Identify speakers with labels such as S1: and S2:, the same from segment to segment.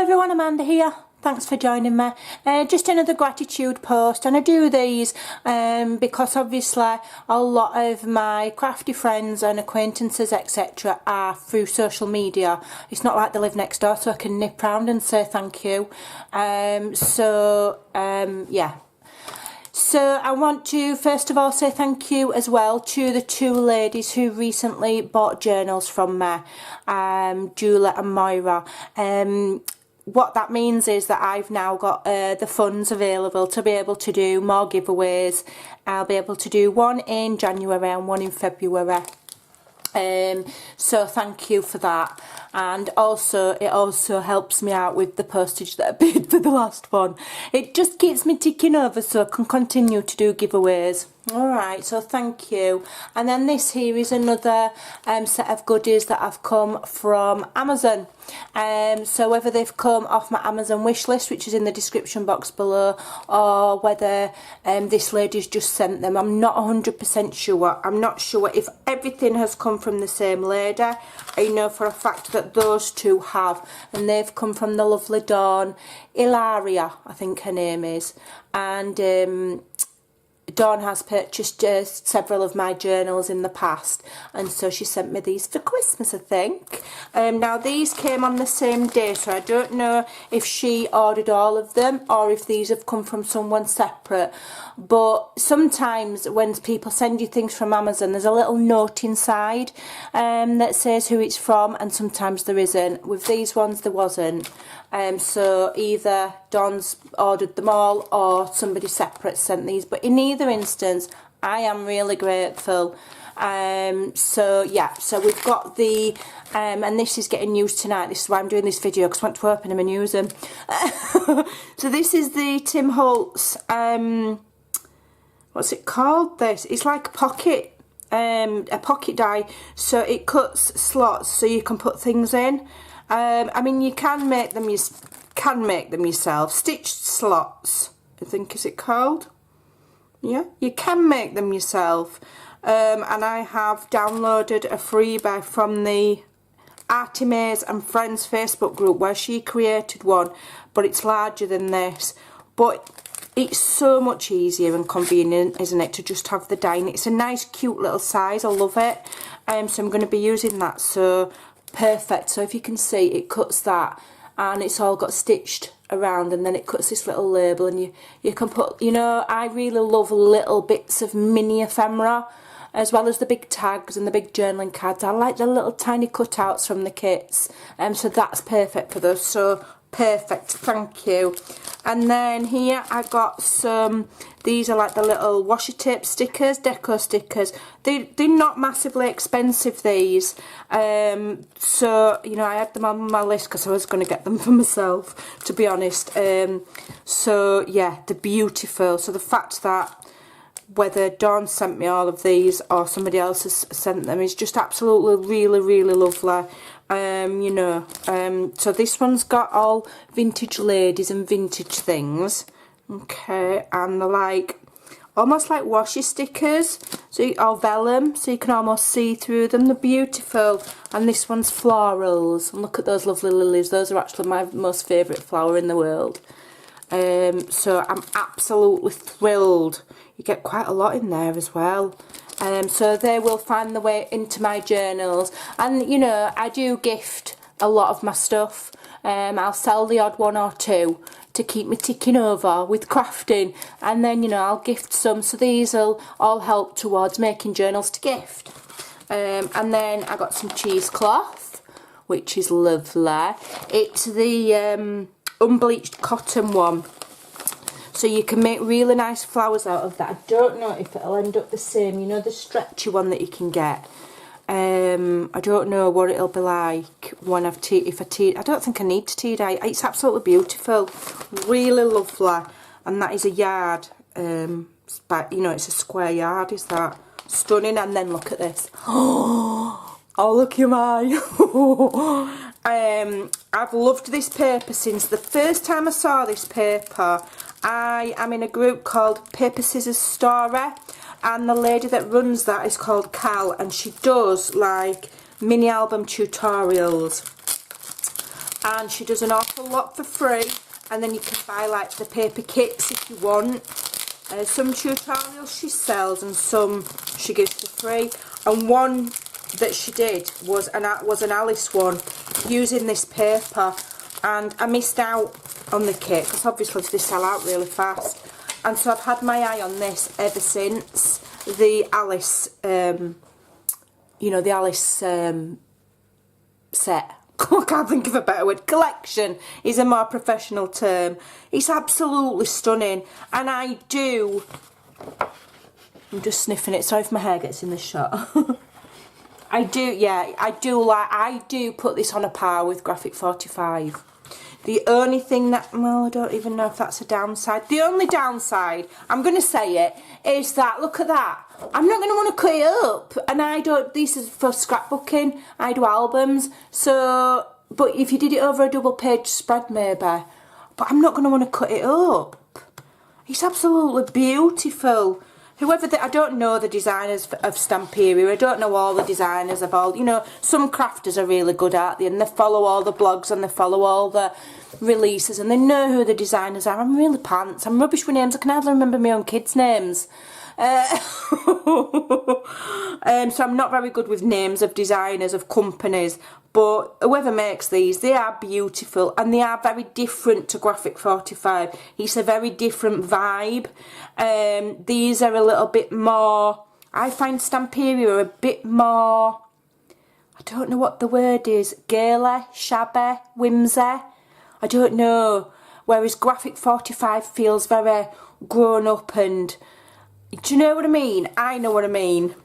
S1: everyone, Amanda here. Thanks for joining me. Just another gratitude post, and I do these because obviously a lot of my crafty friends and acquaintances etc. are through social media. It's not like they live next door, so I can nip round and say thank you. Yeah. So I want to first of all say thank you as well to the two ladies who recently bought journals from me, Julia and Moira. What that means is that I've now got the funds available to be able to do more giveaways. I'll be able to do one in January and one in February. So thank you for that, and also it also helps me out with the postage that I paid for the last one. It just keeps me ticking over so I can continue to do giveaways. Alright, so thank you. And then this here is another set of goodies that have come from Amazon. So whether they've come off my Amazon wish list, which is in the description box below, or whether this lady's just sent them, I'm not 100% sure. I'm not sure if everything has come from the same lady. I know for a fact that those two have, and they've come from the lovely Dawn, Ilaria, I think her name is, and Dawn has purchased several of my journals in the past, and so she sent me these for Christmas, I think. Now these came on the same day, so I don't know if she ordered all of them or if these have come from someone separate. But sometimes when people send you things from Amazon, there's a little note inside that says who it's from, and sometimes there isn't. With these ones there wasn't. So either Dawn's ordered them all or somebody separate sent these, but in either instance I am really grateful. So yeah, so we've got the and this is getting used tonight. This is why I'm doing this video, because I want to open them and use them. So this is the Tim Holtz, what's it called, this? It's like a pocket die, so it cuts slots so you can put things in. I mean, you can make them yourself. Stitched slots, I think, is it called? Yeah, you can make them yourself. And I have downloaded a freebie from the Artimaze and Friends Facebook group where she created one, but it's larger than this. But it's so much easier and convenient, isn't it, to just have the die. It's a nice, cute little size. I love it. So I'm going to be using that. So perfect. So if you can see, it cuts that, and it's all got stitched around, and then it cuts this little label, and you can put, you know, I really love little bits of mini ephemera as well as the big tags and the big journaling cards. I like the little tiny cutouts from the kits, so that's perfect for those. So perfect, thank you. And then here I got some, these are like the little washi tape stickers, deco stickers. They're not massively expensive, these. So, you know, I had them on my list because I was going to get them for myself, to be honest. So yeah, they're beautiful. So the fact that whether Dawn sent me all of these or somebody else has sent them is just absolutely really lovely. You know, so this one's got all vintage ladies and vintage things, okay, and they're like almost like washi stickers, so or vellum, so you can almost see through them. They're beautiful. And this one's florals, and look at those lovely lilies. Those are actually my most favourite flower in the world. So I'm absolutely thrilled. You get quite a lot in there as well. So they will find their way into my journals. And, you know, I do gift a lot of my stuff. I'll sell the odd one or two to keep me ticking over with crafting. And then, you know, I'll gift some. So these will all help towards making journals to gift. And then I got some cheesecloth, which is lovely. It's the unbleached cotton one. So you can make really nice flowers out of that. I don't know if it'll end up the same, you know, the stretchy one that you can get. I don't know what it'll be like when I don't think I need to tea dye. It's absolutely beautiful, really lovely. And that is a yard, but you know, it's a square yard, is that? Stunning. And then look at this. Oh, look at my. I've loved this paper since the first time I saw this paper. I am in a group called Paper Scissors Story, and the lady that runs that is called Cal, and she does like mini album tutorials. and she does an awful lot for free, and then you can buy like the paper kits if you want. Some tutorials she sells and some she gives for free, and one that she did was an Alice one using this paper, and I missed out on the kit because obviously they sell out really fast, and so I've had my eye on this ever since. The Alice you know, the Alice set. I can't think of a better word. Collection is a more professional term. It's absolutely stunning, and I'm just sniffing it. Sorry if my hair gets in the shot. I do put this on a par with Graphic 45. The only thing that, well, I don't even know if that's a downside. The only downside, I'm going to say it, is that, look at that. I'm not going to want to cut it up. And this is for scrapbooking. I do albums. So, but if you did it over a double page spread maybe. But I'm not going to want to cut it up. It's absolutely beautiful. I don't know the designers of Stamperia. I don't know all the designers of all, you know, some crafters are really good at it, and they follow all the blogs and they follow all the releases and they know who the designers are. I'm really pants. I'm rubbish with names. I can hardly remember my own kids' names. So I'm not very good with names of designers, of companies, but whoever makes these, they are beautiful, and they are very different to Graphic 45. It's a very different vibe. These are a little bit more, I find Stamperia a bit more, I don't know what the word is, girly, shabby, whimsy, I don't know, whereas Graphic 45 feels very grown up, and do you know what I mean? I know what I mean.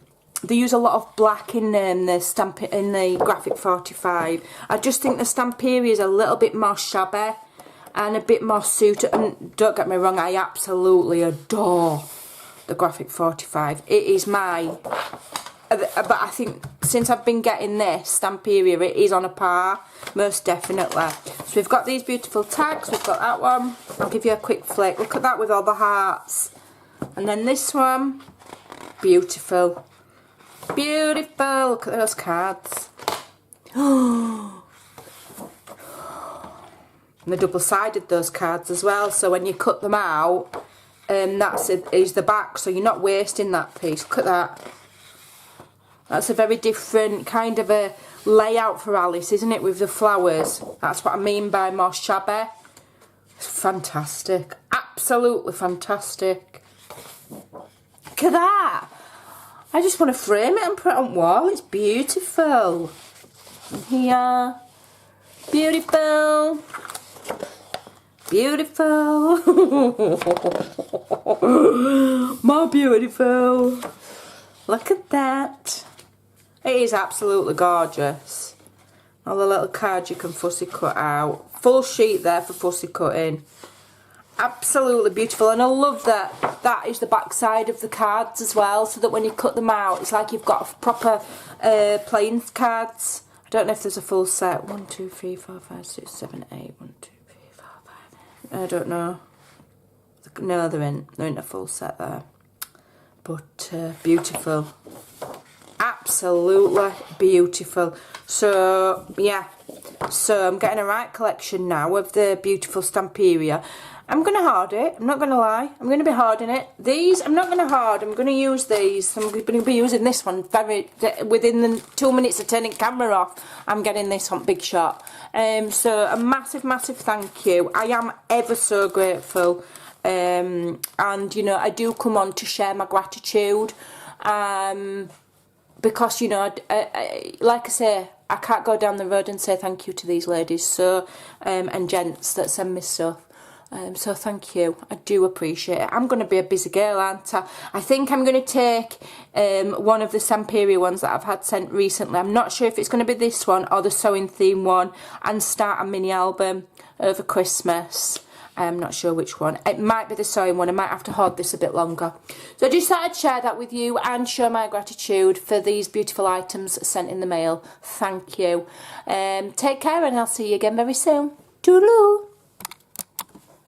S1: They use a lot of black in the Graphic 45. I just think the Stamperia is a little bit more shabby and a bit more suited. And don't get me wrong, I absolutely adore the Graphic 45. It is but I think since I've been getting this Stamperia, it is on a par, most definitely. So we've got these beautiful tags. We've got that one. I'll give you a quick flick. Look at that with all the hearts. And then this one, beautiful. Beautiful. Look at those cards. And they're double-sided, those cards as well. So when you cut them out, is the back. So you're not wasting that piece. Look at that. That's a very different kind of a layout for Alice, isn't it? With the flowers. That's what I mean by more shabby. It's fantastic. Absolutely fantastic. Look at that. I just want to frame it and put it on wall. It's beautiful. And here. Beautiful. Beautiful. More beautiful. Look at that. It is absolutely gorgeous. All the little cards you can fussy cut out. Full sheet there for fussy cutting. Absolutely beautiful, and I love that that is the back side of the cards as well, so that when you cut them out, it's like you've got proper playing cards. I don't know if there's a full set. 1, 2, 3, 4, 5, 6, 7, 8. 1, 2, 3, 4, 5. I don't know. No, there ain't a full set there. But beautiful. Absolutely beautiful. So yeah, so I'm getting a right collection now of the beautiful Stamperia. I'm going to hoard it, I'm not going to lie. I'm going to be hoarding it. These, I'm not going to hoard, I'm going to use these. I'm going to be using this one within the 2 minutes of turning camera off. I'm getting this on Big Shot. So a massive, massive thank you. I am ever so grateful. And, you know, I do come on to share my gratitude. Because, you know, like I say, I can't go down the road and say thank you to these ladies and gents that send me stuff. So thank you. I do appreciate it. I'm going to be a busy girl, aren't I? I think I'm going to take one of the Stamperia ones that I've had sent recently. I'm not sure if it's going to be this one or the sewing theme one, and start a mini album over Christmas. I'm not sure which one. It might be the sewing one. I might have to hold this a bit longer. So I just thought I'd share that with you and show my gratitude for these beautiful items sent in the mail. Thank you. Take care, and I'll see you again very soon. Toodaloo.